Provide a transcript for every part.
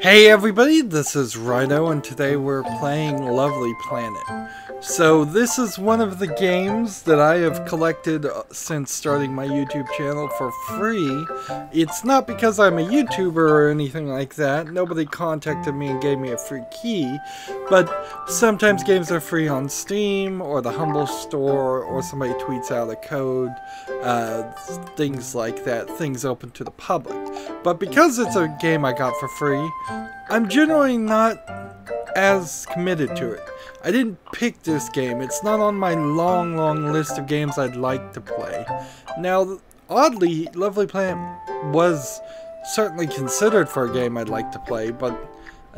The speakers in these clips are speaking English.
Hey everybody, this is Rydo, and today we're playing Lovely Planet. So this is one of the games that I have collected since starting my YouTube channel for free. It's not because I'm a YouTuber or anything like that. Nobody contacted me and gave me a free key. But sometimes games are free on Steam or the Humble Store, or somebody tweets out a code. Things like that. Things open to the public. But because it's a game I got for free, I'm generally not as committed to it. I didn't pick this game. It's not on my long list of games I'd like to play. Now, oddly, Lovely Planet was certainly considered for a game I'd like to play, but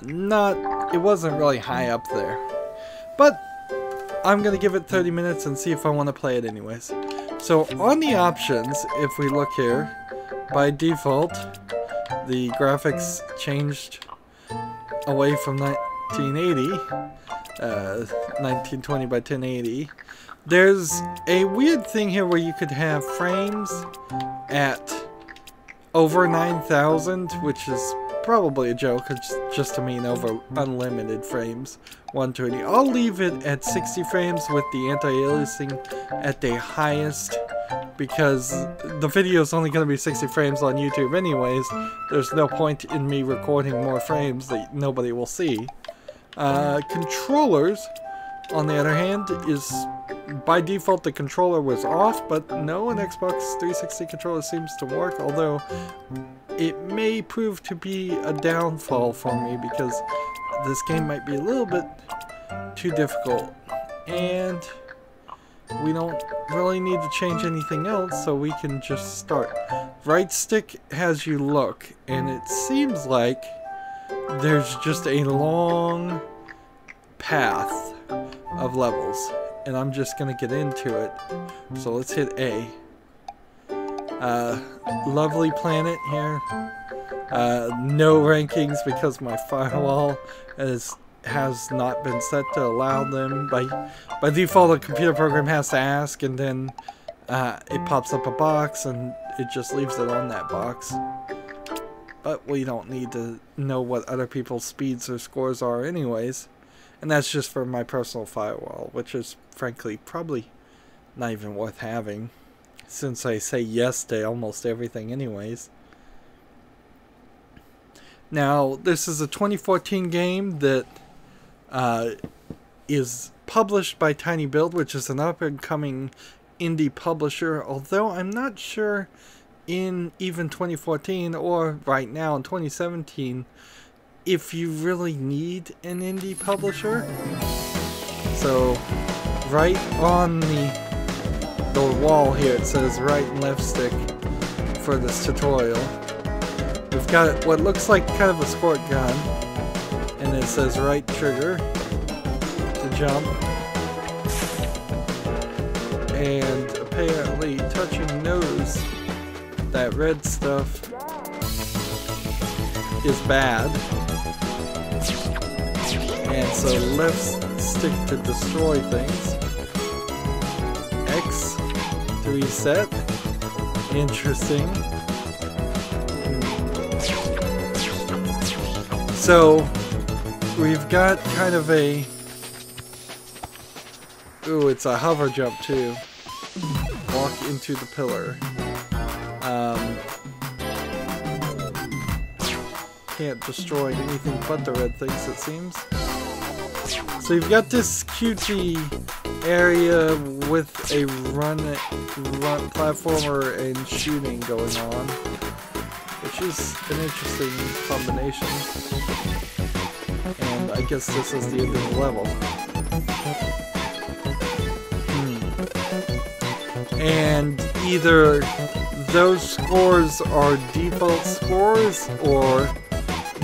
it wasn't really high up there. But I'm gonna give it 30 minutes and see if I want to play it anyways. So on the options, if we look here, by default, the graphics changed away from 1980, 1920 by 1080. There's a weird thing here where you could have frames at over 9,000, which is probably a joke. It's just to mean over unlimited frames, 120. I'll leave it at 60 frames with the anti-aliasing at the highest, because the video is only going to be 60 frames on YouTube anyways. There's no point in me recording more frames that nobody will see. Controllers, on the other hand, is by default the controller was off, but no, an Xbox 360 controller seems to work, although it may prove to be a downfall for me because this game might be a little bit too difficult, and we don't really need to change anything else, so we can just start. Right stick has you look, and it seems like there's just a long path of levels, and I'm just gonna get into it. So let's hit A. Lovely Planet here. No rankings because my firewall has not been set to allow them. By default, a computer program has to ask, and then it pops up a box and it just leaves it on that box. But we don't need to know what other people's speeds or scores are anyways. And that's just for my personal firewall, which is frankly probably not even worth having, since I say yes to almost everything anyways. Now, this is a 2014 game that is published by Tiny Build, which is an up-and-coming indie publisher, although I'm not sure in even 2014 or right now in 2017 if you really need an indie publisher. So right on the wall here it says right and left stick for this tutorial. We've got what looks like kind of a squirt gun, and it says right trigger to jump, and apparently touching nose, that red stuff, is bad, and so left stick to destroy things, X to reset. Interesting. So we've got kind of a, ooh, it's a hover jump too. Walk into the pillar. Can't destroy anything but the red things, it seems. So you've got this cutesy area with a run platformer and shooting going on, which is an interesting combination. And I guess this is the end of the level. And either those scores are default scores, or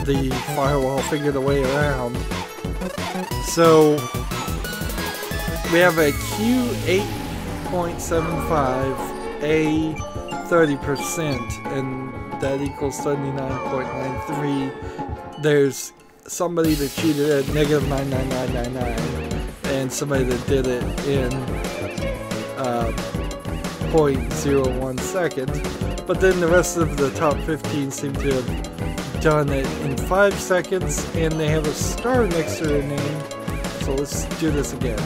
the firewall figured a way around. So we have a Q8.75, A 30%, and that equals 79.93. There's somebody that cheated at -99999, and somebody that did it in 0.01 seconds, but then the rest of the top 15 seem to have done it in 5 seconds, and they have a star next to their name. So let's do this again.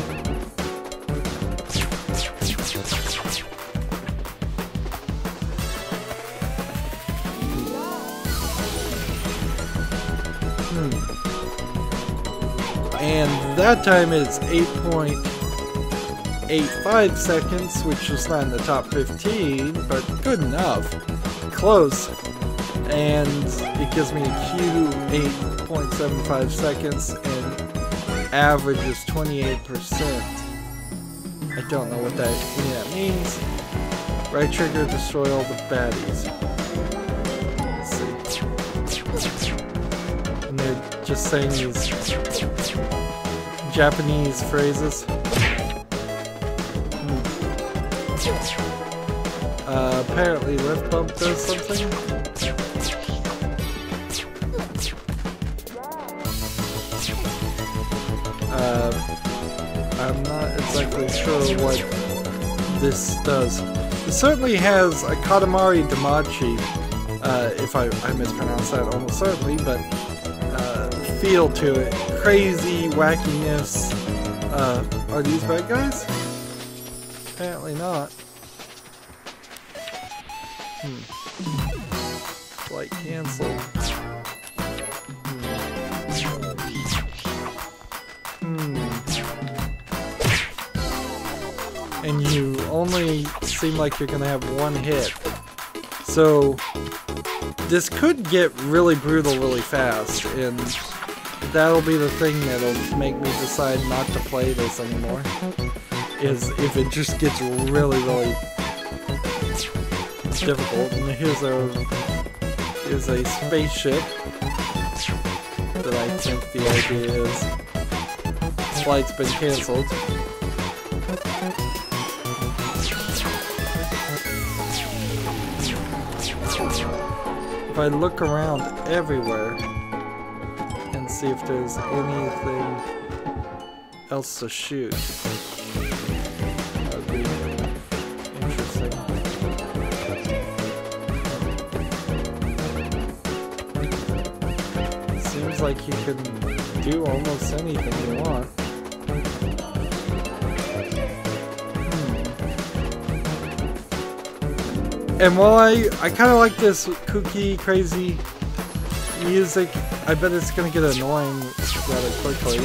And that time it's 8.85 seconds, which is not in the top 15, but good enough. Close. And it gives me a Q 8.75 seconds, and average is 28%. I don't know what that means. Right trigger, destroy all the baddies. Let's see. And they're just saying these Japanese phrases. Apparently left bump does something. I'm not exactly sure what this does. It certainly has a Katamari Damachi, if I mispronounced that almost certainly, but feel to it. Crazy wackiness. Are these bad guys? Apparently not. Flight canceled. And you only seem like you're gonna have one hit. So this could get really brutal really fast, and that'll be the thing that'll make me decide not to play this anymore. Is if it just gets really, really difficult. And here's a spaceship that I think the idea is flight's been cancelled. If I look around everywhere and see if there's anything else to shoot, that would be interesting. Seems like you can do almost anything you want. And while I kind of like this kooky, crazy music, I bet it's going to get annoying rather quickly.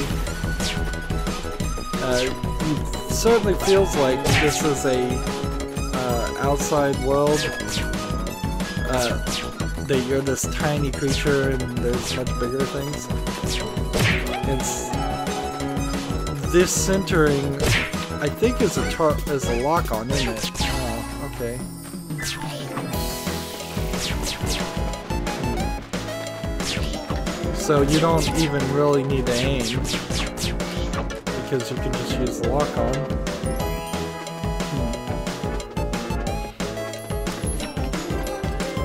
It certainly feels like this is a outside world. That you're this tiny creature and there's much bigger things. It's this centering, I think, is a lock on, isn't it? Oh, okay. So you don't even really need to aim, because you can just use the lock on.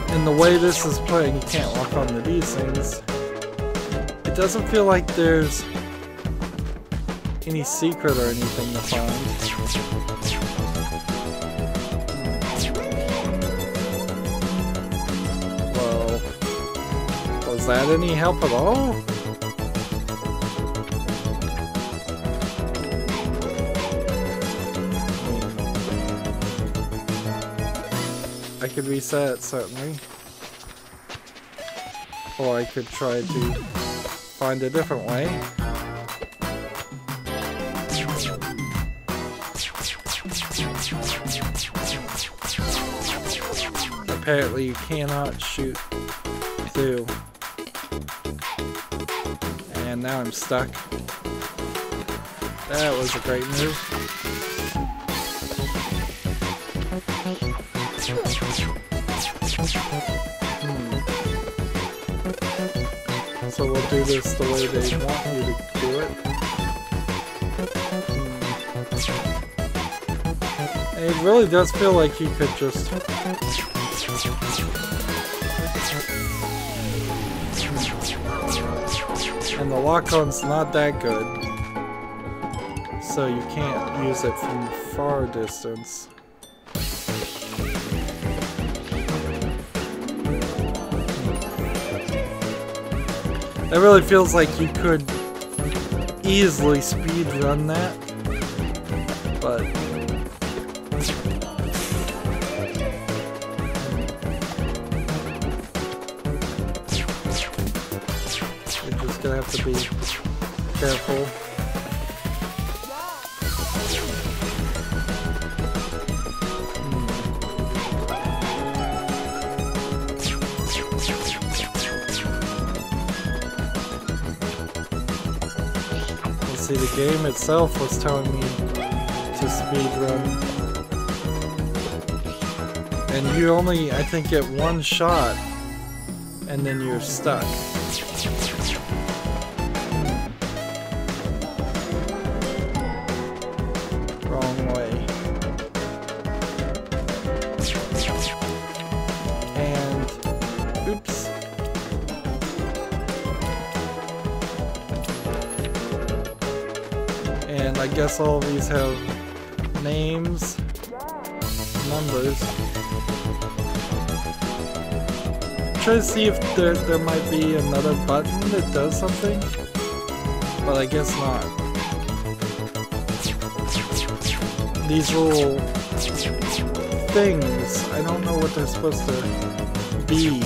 And the way this is playing, you can't lock on to these things. It doesn't feel like there's any secret or anything to find. Was that any help at all? I could reset, certainly. Or I could try to find a different way. Apparently you cannot shoot through. And now I'm stuck. That was a great move. So we'll do this the way they want you to do it. And it really does feel like you could just... And the lock-on's not that good, so you can't use it from far distance. That really feels like you could easily speed run that, but you're just gonna have to be careful. See, the game itself was telling me to speed run, and you only, I think, get one shot, and then you're stuck. Wrong way. And oops. And I guess all of these have names, numbers. Try to see if there might be another button that does something, but I guess not. These little things, I don't know what they're supposed to be.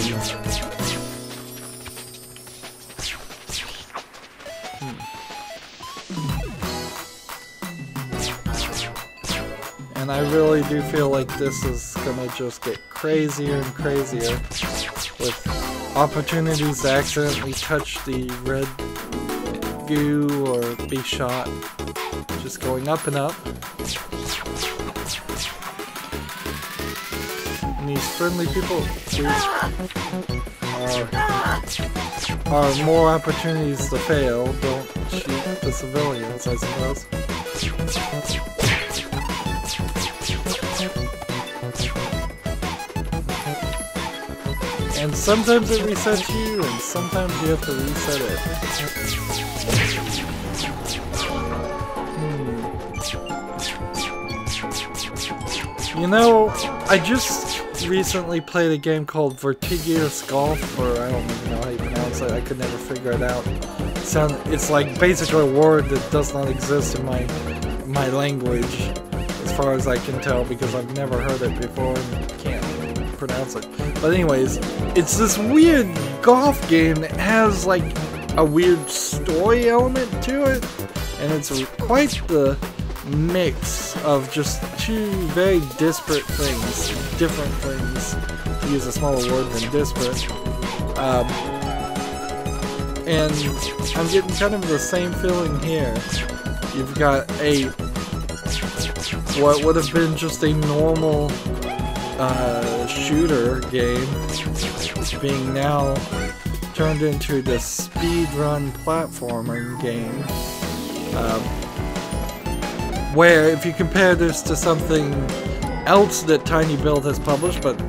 And I really do feel like this is gonna just get crazier and crazier with opportunities to accidentally touch the red goo or be shot. Just going up and up. And these friendly people are more opportunities to fail. Don't shoot the civilians, I suppose. And sometimes it resets you, and sometimes you have to reset it. You know, I just recently played a game called Vertigious Golf, or I don't even know how you pronounce it. I could never figure it out. It's like basically a word that does not exist in my language, as far as I can tell, because I've never heard it before and can't pronounce it. But anyways, it's this weird golf game that has like a weird story element to it, and it's quite the mix of just two very disparate things, different things, to use a smaller word than disparate. And I'm getting kind of the same feeling here. You've got what would have been just a normal shooter game being now turned into the speedrun platformer game, where if you compare this to something else that Tiny Build has published, but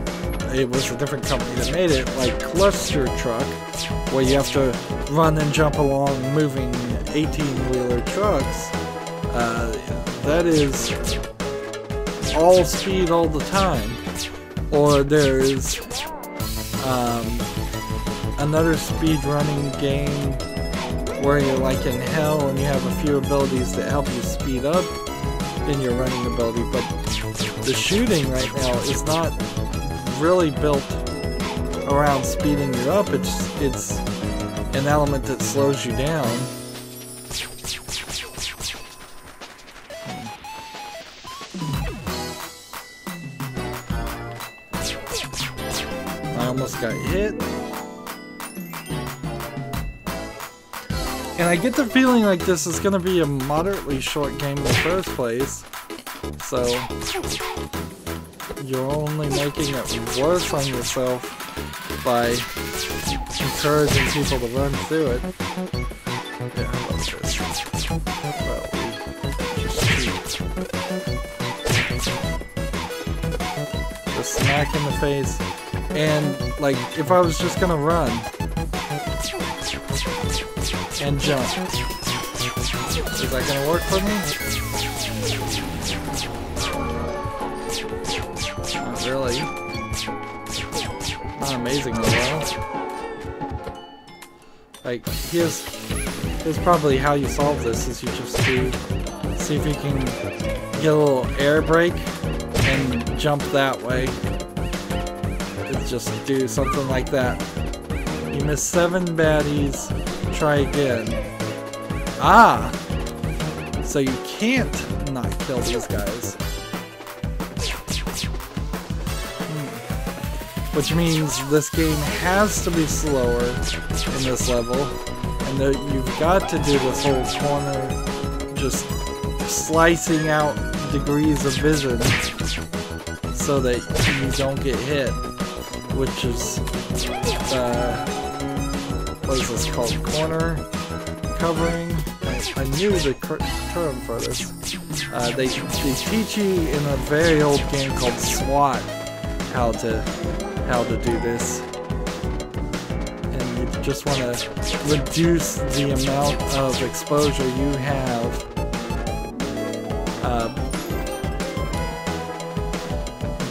it was a different company that made it, like Cluster Truck, where you have to run and jump along moving 18-wheeler trucks, that is all speed all the time. Or there's another speedrunning game where you're like in hell and you have a few abilities that help you speed up in your running ability, but the shooting right now is not really built around speeding you up. It's an element that slows you down. I almost got hit. And I get the feeling like this is going to be a moderately short game in the first place. So you're only making it worse on yourself by encouraging people to run through it. Yeah, how about this? Well, we just shoot. Just smack in the face. And, like, if I was just gonna run and jump, is that gonna work for me? Not really. Not amazingly well. Like, here's probably how you solve this, is you just see if you can get a little air brake and jump that way. Just do something like that. You missed 7 baddies, try again. Ah! So you can't not kill these guys. Which means this game has to be slower in this level, and that you've got to do this whole corner, just slicing out degrees of vision so that you don't get hit, which is, what is this called? Corner covering? I knew the term for this. They teach you in a very old game called SWAT how to do this, and you just want to reduce the amount of exposure you have.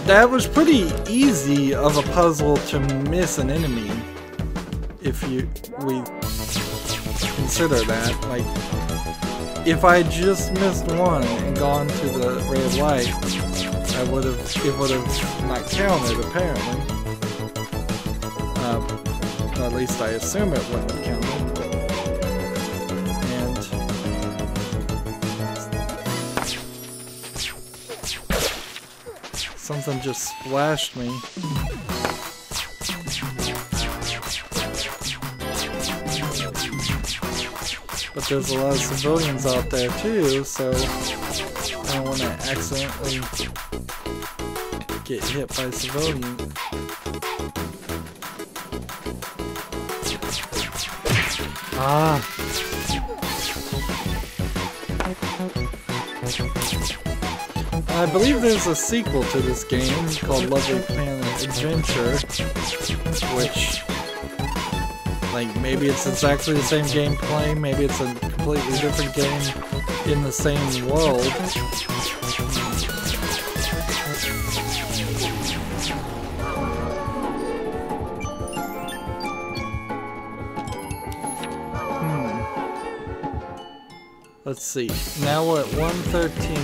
That was pretty easy of a puzzle to miss an enemy, if we consider that. Like, if I just missed one and gone to the red light, it would have not counted, apparently. At least I assume it wouldn't have counted. And something just splashed me. But there's a lot of civilians out there too, so I don't want to accidentally get hit by civilians. Ah. I believe there's a sequel to this game called Lovely Planet Adventure, which, like, maybe it's exactly the same gameplay, maybe it's a completely different game in the same world. Let's see, now we're at 113,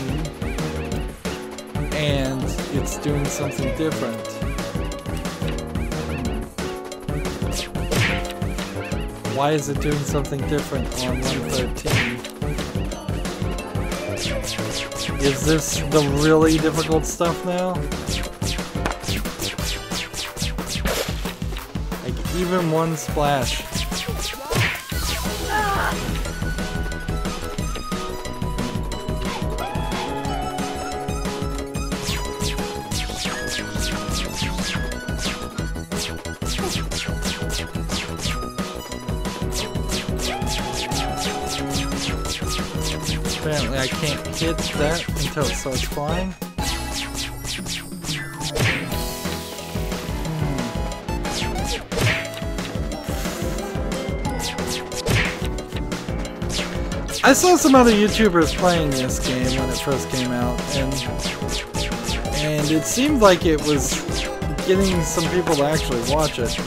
and it's doing something different. Why is it doing something different on 113? Is this the really difficult stuff now? Like, even one splash. Apparently I can't hit that until it starts flying. I saw some other YouTubers playing this game when it first came out, and it seemed like it was getting some people to actually watch it.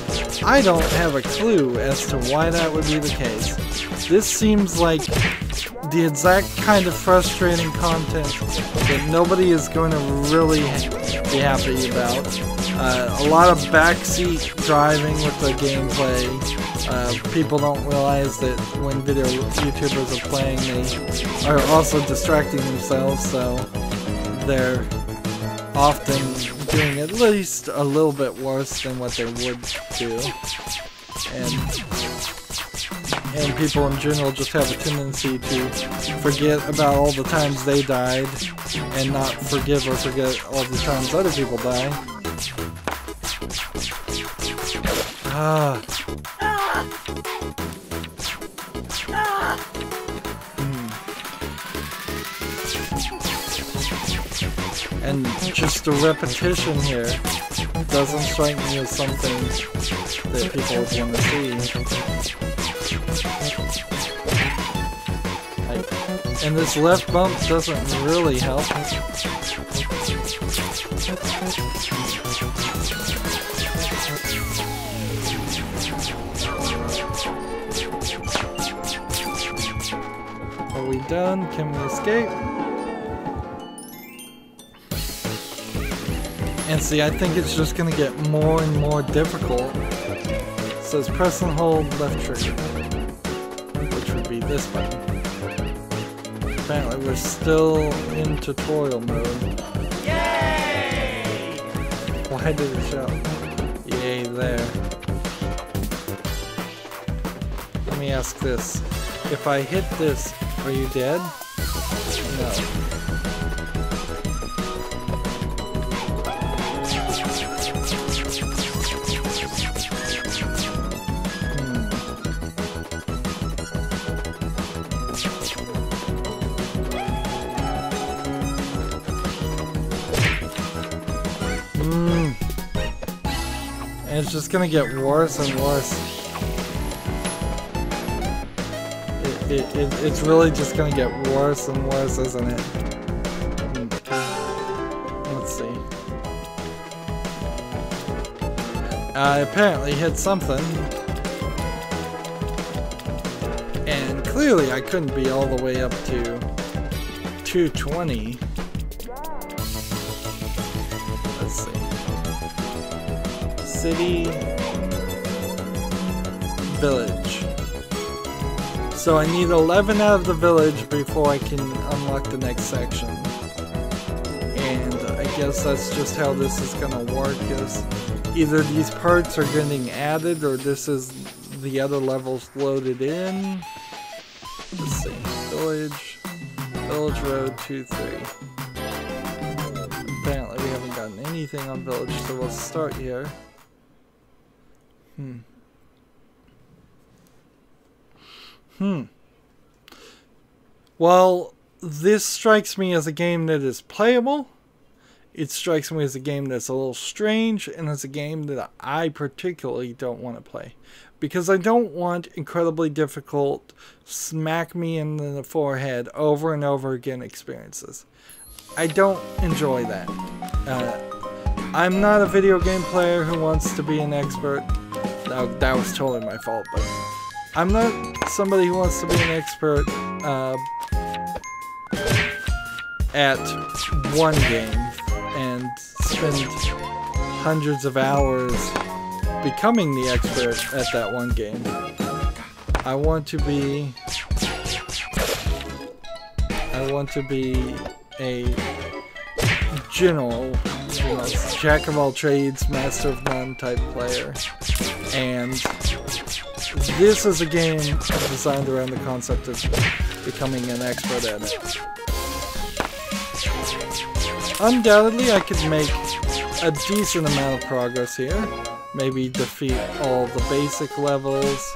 I don't have a clue as to why that would be the case. This seems like the exact kind of frustrating content that nobody is going to really be happy about. A lot of backseat driving with the gameplay. People don't realize that when video YouTubers are playing, they are also distracting themselves, so they're often doing at least a little bit worse than what they would do. And people in general just have a tendency to forget about all the times they died and not forgive or forget all the times other people die. And just the repetition here doesn't strike me as something that people would want to see. And this left bump doesn't really help. Are we done? Can we escape? And see, I think it's just gonna get more and more difficult. It says press and hold left trigger, which would be this button. Apparently we're still in tutorial mode. Yay! Why did it shout? Yay there. Let me ask this. If I hit this, are you dead? No. And it's just gonna get worse and worse. It's really just gonna get worse and worse, isn't it? Let's see. I apparently hit something. And clearly I couldn't be all the way up to 220. Let's see. City, village. So I need 11 out of the village before I can unlock the next section. And I guess that's just how this is gonna work, is either these parts are getting added or this is the other levels loaded in. Let's see. Village Road 2-3. Apparently we haven't gotten anything on village, so we'll start here. Well, this strikes me as a game that is playable. It strikes me as a game that's a little strange, and as a game that I particularly don't want to play. Because I don't want incredibly difficult, smack me in the forehead over and over again experiences. I don't enjoy that. I'm not a video game player who wants to be an expert. That was totally my fault, but I'm not somebody who wants to be an expert at one game and spend hundreds of hours becoming the expert at that one game. I want to be a general, jack of all trades, master of none type player. And this is a game designed around the concept of becoming an expert at it. Undoubtedly, I could make a decent amount of progress here. Maybe defeat all the basic levels.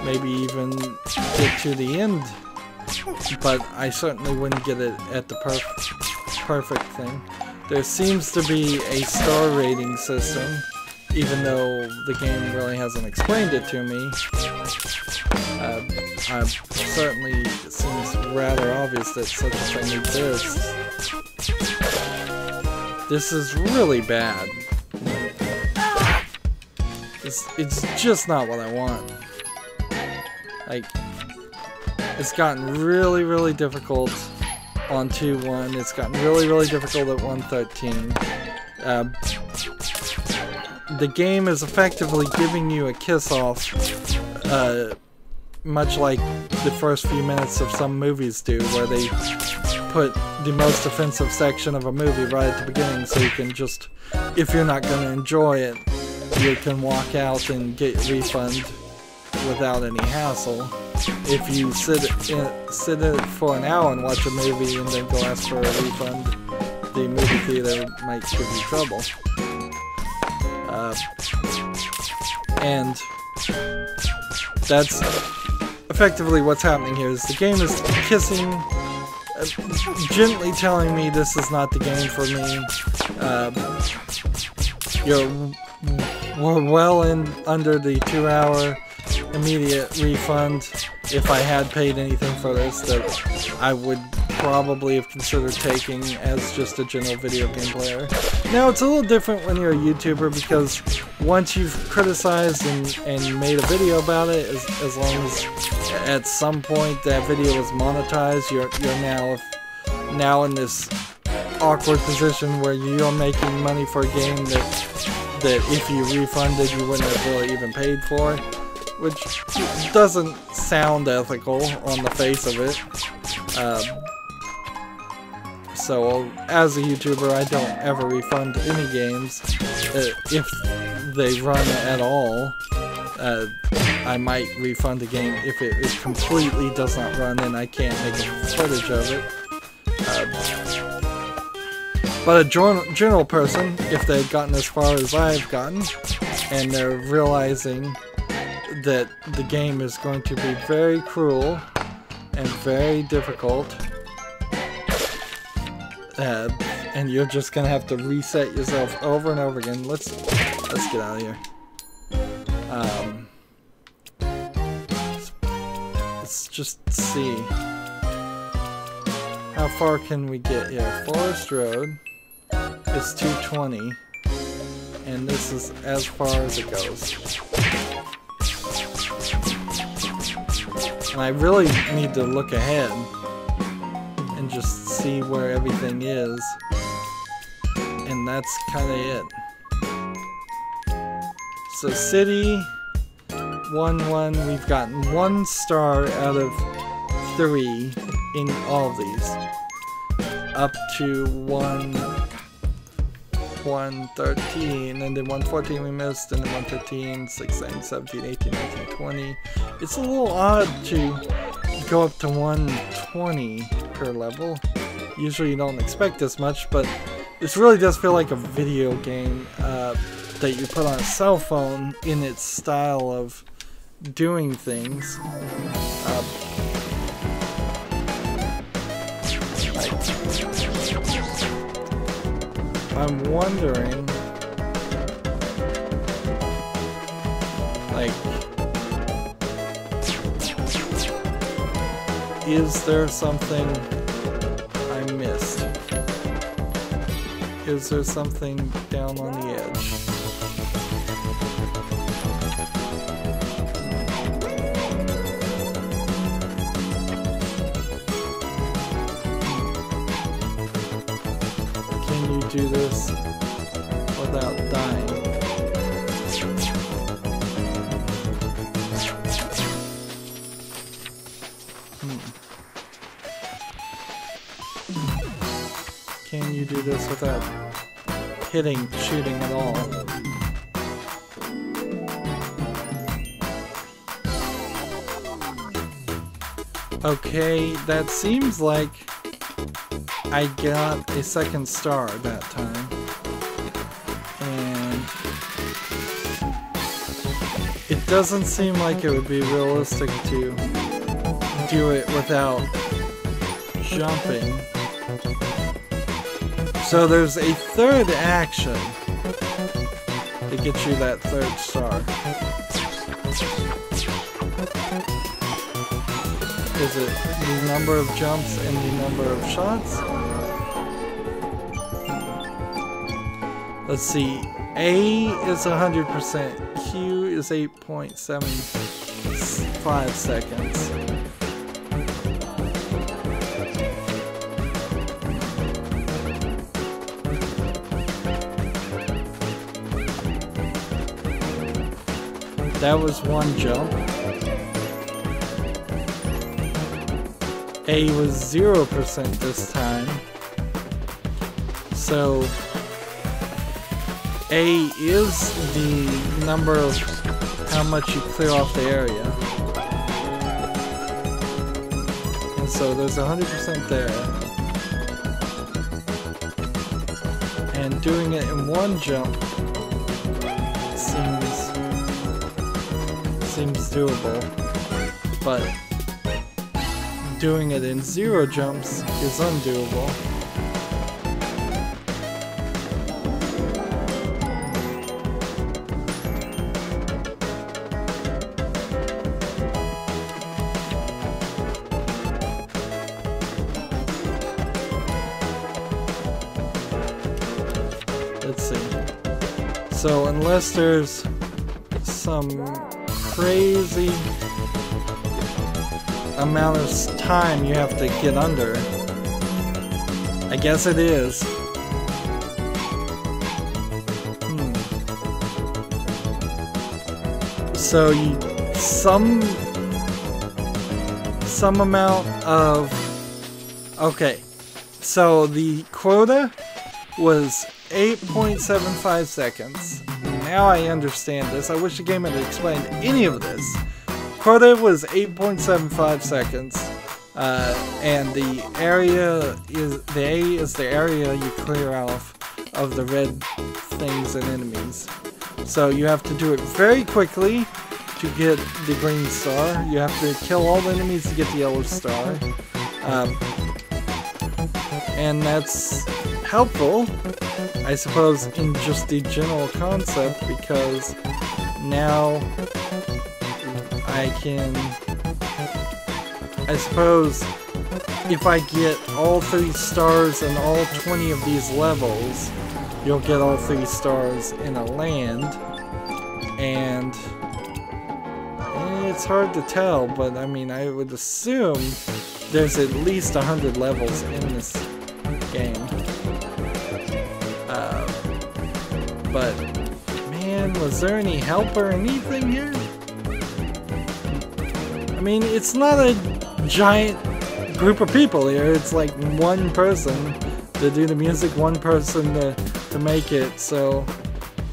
Maybe even get to the end. But I certainly wouldn't get it at the perfect thing. There seems to be a star rating system, even though the game really hasn't explained it to me. Certainly it seems rather obvious that such a thing exists. This is really bad. It's just not what I want. Like, it's gotten really, really difficult on 2.1. It's gotten really, really difficult at 1.13. The game is effectively giving you a kiss-off, much like the first few minutes of some movies do, where they put the most offensive section of a movie right at the beginning, so you can just, if you're not going to enjoy it, you can walk out and get your refund without any hassle. If you sit in it for an hour and watch a movie and then go ask for a refund, the movie theater might give you trouble. And that's effectively what's happening here. Is the game is kissing, gently telling me this is not the game for me. We're well under the 2-hour immediate refund. If I had paid anything for this, that I would probably have considered taking as just a general video game player. Now, it's a little different when you're a YouTuber, because once you've criticized and made a video about it, as long as at some point that video is monetized, you're now in this awkward position where you're making money for a game that if you refunded, you wouldn't have really even paid for, which doesn't sound ethical on the face of it. So as a YouTuber, I don't ever refund any games. If they run at all, I might refund a game if it completely does not run and I can't make footage of it. But a general person, if they've gotten as far as I've gotten, and they're realizing that the game is going to be very cruel and very difficult, and you're just gonna have to reset yourself over and over again. Let's get out of here. Let's just see how far can we get here. Forest Road is 220, and this is as far as it goes. And I really need to look ahead and just see where everything is, and that's kind of it. So city 1-1, we've gotten 1 star out of 3 in all of these, up to 113, and then 114 we missed, and then 115, 16, 17, 18, 19, 20. It's a little odd to go up to 120 per level. Usually you don't expect this much, but this really does feel like a video game that you put on a cell phone in its style of doing things. I'm wondering, like, is there something I missed? Is there something down on the edge? Do this without dying. Can you do this without shooting at all? Okay, that seems like I got a 2nd star that time, and it doesn't seem like it would be realistic to do it without jumping. So there's a 3rd action to get you that 3rd star. Is it the number of jumps and the number of shots? Let's see. A is 100%. Q is 8.75 seconds. That was 1 jump. A was 0% this time. So A is the number of how much you clear off the area. And so there's 100% there. And doing it in 1 jump seems doable. But doing it in 0 jumps is undoable. So unless there's some crazy amount of time you have to get under, I guess it is. So some amount of, okay, so the quota was 8.75 seconds. Now I understand this. I wish the game had explained any of this. Quota was 8.75 seconds, and the area is, the A is the area you clear off of the red things and enemies. So you have to do it very quickly to get the green star. You have to kill all the enemies to get the yellow star. And that's helpful, I suppose, in just the general concept, because now I can, I suppose, if I get all 3 stars in all 20 of these levels, you'll get all 3 stars in a land, and it's hard to tell, but I mean, I would assume there's at least 100 levels in this game. But man, was there any help or anything here? I mean, it's not a giant group of people here. It's like one person to do the music, one person to make it, so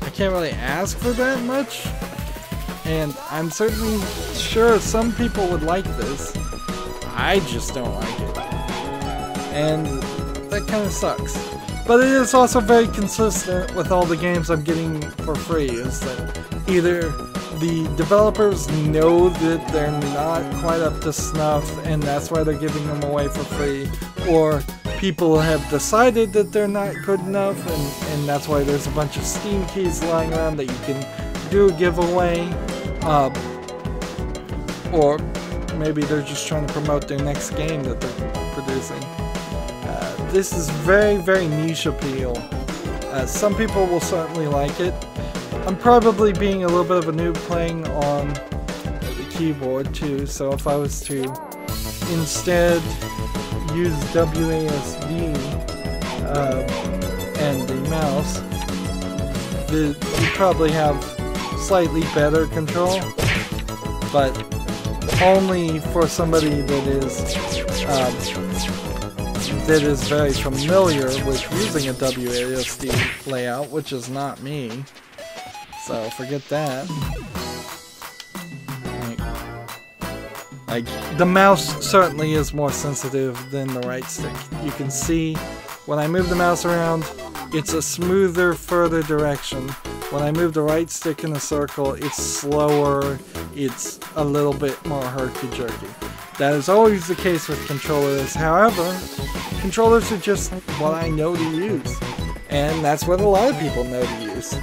I can't really ask for that much. And I'm certainly sure some people would like this. I just don't like it. And that kind of sucks. But it is also very consistent with all the games I'm getting for free, is that either the developers know that they're not quite up to snuff and that's why they're giving them away for free, or people have decided that they're not good enough and that's why there's a bunch of Steam keys lying around that you can do a giveaway, or maybe they're just trying to promote their next game that they're producing. This is very, very niche appeal. Some people will certainly like it. I'm probably being a little bit of a noob playing on the keyboard too, so if I was to instead use WASD and the mouse, you probably have slightly better control, but only for somebody that is very familiar with using a WASD layout, which is not me. So forget that. Like, the mouse certainly is more sensitive than the right stick. You can see when I move the mouse around, it's a smoother, further direction. When I move the right stick in a circle, it's slower, it's a little bit more herky-jerky. That is always the case with controllers. However, controllers are just what I know to use. And that's what a lot of people know to use.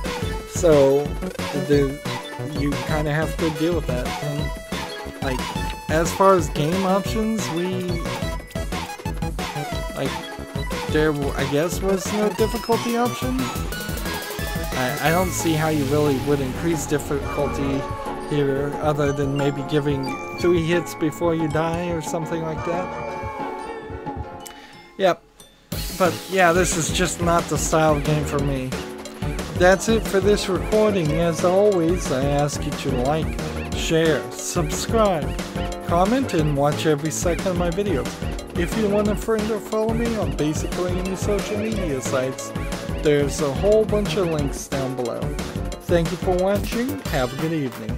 So, you kind of have to deal with that. And, like, as far as game options, there, I guess, was no difficulty option. I don't see how you really would increase difficulty here, other than maybe giving 3 hits before you die or something like that. Yep. But yeah, this is just not the style of game for me. That's it for this recording. As always, I ask you to like, share, subscribe, comment, and watch every second of my videos. If you want a friend or follow me on basically any social media sites, there's a whole bunch of links down below. Thank you for watching. Have a good evening.